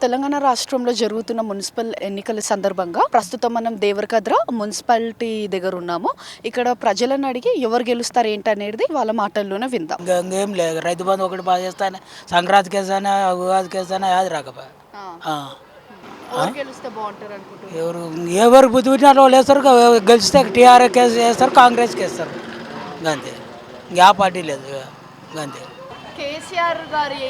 తెలంగాణ రాష్ట్రంలో జరుగుతున్న మున్సిపల్ ఎన్నికల సందర్భంగా ప్రస్తుతం మనం దేవరకద్ర మున్సిపాలిటీ దగ్గర ఉన్నాము. ఇక్కడ ప్రజలను అడిగి ఎవరు గెలుస్తారు ఏంటనేది వాళ్ళ మాటల్లోనే విందాం. ఇంకేం లేదు, రైతు బంధు ఒకటి బాగా చేస్తానే, సంక్రాంతి కేసానే, ఉగాది కేసానే అది రాకపోయా. ఎవరు ఎవరు బుద్ధి పెట్టిన వాళ్ళు వేస్తారు, గెలిస్తే టీఆర్ఎస్ కేసు వేస్తారు, కాంగ్రెస్ వేస్తారు, అంతే. ఇంకా పార్టీ లేదు, అంతే. కేసీఆర్ గారి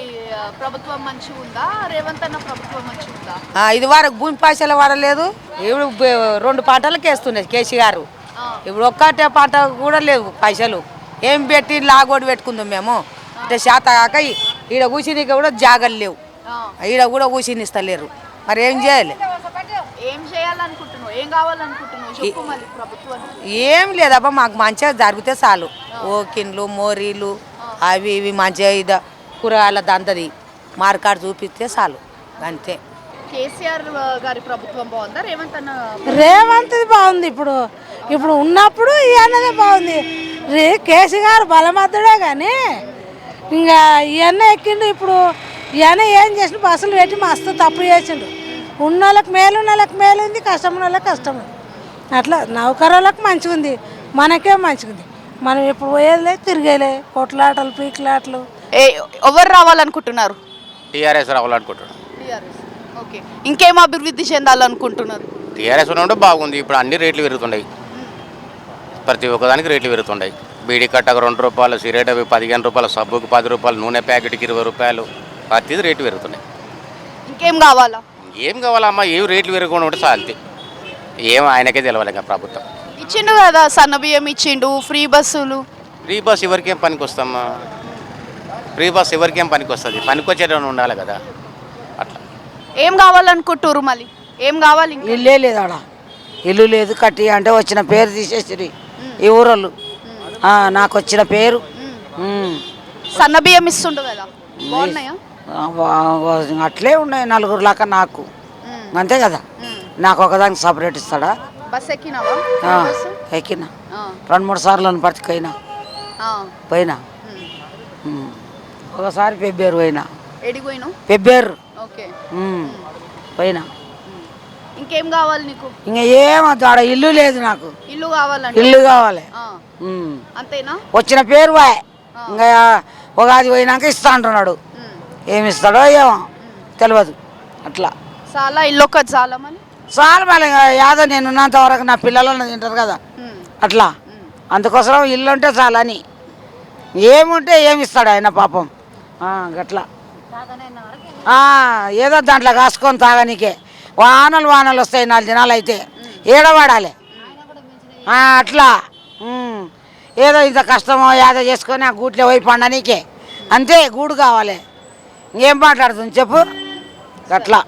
ప్రభుత్వం మంచిగా ఉందా, రేవంత్ అన్న ప్రభుత్వం మంచిగా ఉందా? ఇది వరకు భూమి పైసలు వాడలేదు, ఇప్పుడు 2 పంటలకు వేస్తున్నది కేసీఆర్. ఇప్పుడు ఒక్కటే పంట కూడా లేవు పైసలు. ఏం పెట్టి లాగోడి పెట్టుకుందాం మేము, అంటే శాత కాక ఈడ కూర్చుని కూడా జాగలు లేవు, ఈడ కూడా కూర్చుని ఇస్తలేరు. మరి ఏం చేయాలి? ఏం చేయాలనుకుంటున్నావు, ఏం కావాలనుకుంటున్నావు చెప్పు మళ్ళీ ప్రభుత్వానికి. ఏం లేదబ్బా, మాకు మంచిగా జరిగితే చాలు. ఓకిన్లు మోరీలు అవి ఇవి మంచిగా ఇది కూరగాయల దంతది మార్కెట్ చూపిస్తే చాలు, అంతే. కేసీఆర్ గారి ప్రభుత్వం బాగుందా, రేవంత్ అన్న? రేవంత్ బాగుంది. ఇప్పుడు ఉన్నప్పుడు ఇవన్నదే బాగుంది. కేసీఆర్ బలమద్దుడే కానీ ఇంకా ఇవన్నీ ఎక్కిండు. ఇప్పుడు ఇవన్నీ ఏం చేసిండు, బస్సులు పెట్టి మస్తు తప్పు చేసిండు. ఉన్న వాళ్ళకి మేలు, ఉన్న వాళ్ళకి మేలు ఉంది, కష్టం ఉన్న వాళ్ళకి కష్టం ఉంది. అట్లా నౌకరులకు మంచిగా ఉంది, మనకే మంచిగా ఉంది. మనం ఇప్పుడు పోయేదిలే, తిరిగేలే, కొట్లాటలు పీకులాటలు. ఎవరు రావాలనుకుంటున్నారు? టీఆర్ఎస్ రావాలనుకుంటున్నారు. ఓకే, ఇంకేం అభివృద్ధి చెందాలనుకుంటున్నారు? టీఆర్ఎస్ ఉన్నప్పుడు బాగుంది. ఇప్పుడు అన్ని రేట్లు పెరుగుతున్నాయి, ప్రతి ఒక్కదానికి రేట్లు పెరుగుతున్నాయి. బీడీ కట్టకు 2 రూపాయలు, సిగరెట్ 15 రూపాయలు, సబ్బుకు 10 రూపాయలు, నూనె ప్యాకెట్కి 20 రూపాయలు, ప్రతిది రేట్లు పెరుగుతున్నాయి. ఇంకేం కావాలా? ఏం కావాలమ్మా, ఏం రేట్లు పెరగకుండా ఉంటే చాలు. ఏం ఆయనకే తెలవాలి ఇంకా. ప్రభుత్వం ఇచ్చిండు కదా, సన్నబియ్యం ఇచ్చిండు, ఫ్రీ బస్సులు. ఫ్రీ బస్ ఎవరికేం పనికి వస్తామా? ఫ్రీ బస్ ఎవరికేం పనికి వస్తుంది? పనికి వచ్చేటప్పుడు ఉండాలి కదా. అట్లా ఏం కావాలనుకుంటున్నారు మళ్ళీ? ఏం కావాలి? ఇల్లే లేదు, ఆడ ఇల్లు లేదు. కట్టి అంటే వచ్చిన పేరు తీసేసిరి ఈ ఊరోళ్ళు. నాకు వచ్చిన పేరు సన్నబియ్యం ఇస్తుండు కదా, బాగున్నాయా? అట్లే ఉన్నాయి 4 లాగా నాకు, అంతే కదా. నాకు ఒకదానికి సపరేట్ ఇస్తాడా? బస్ ఎక్కినావా? ఎక్కినా 2-3 సార్లు పట్టుకైనా పోయినా. ఒకసారి పెబ్బేరు పోయినా, పెబ్బేరు పోయినా. ఇంకేం కావాలి నీకు? ఇంకా ఏమద్దు, ఆడ ఇల్లు లేదు నాకు. ఇల్లు కావాలంటే ఇల్లు కావాలి, అంతేనా? వచ్చిన పేరు వాయ్. ఇంకా ఉగాది పోయినాక ఇస్తా అంటున్నాడు, ఏమి ఇస్తాడో ఏమో తెలియదు. అట్లా చాలా ఇల్లు ఒక్కటి చాలా మళ్ళీ చాలా మళ్ళీ యాదో నేను ఉన్నంత వరకు నా పిల్లలను తింటారు కదా, అట్లా. అందుకోసం ఇల్లు ఉంటే చాలని. ఏముంటే ఏమి ఇస్తాడు ఆయన పాపం, గట్లా. ఏదో దాంట్లో కాసుకొని తాగనీకే. వానలు వస్తాయి 4 దినాలు అయితే ఏడవాడాలి. అట్లా ఏదో ఇంత కష్టమో యాదో చేసుకొని ఆ గూట్లో పోయి పండనీకే, అంతే. గూడు కావాలి, ఇంకేం మాట్లాడుతుంది చెప్పు, అట్లా.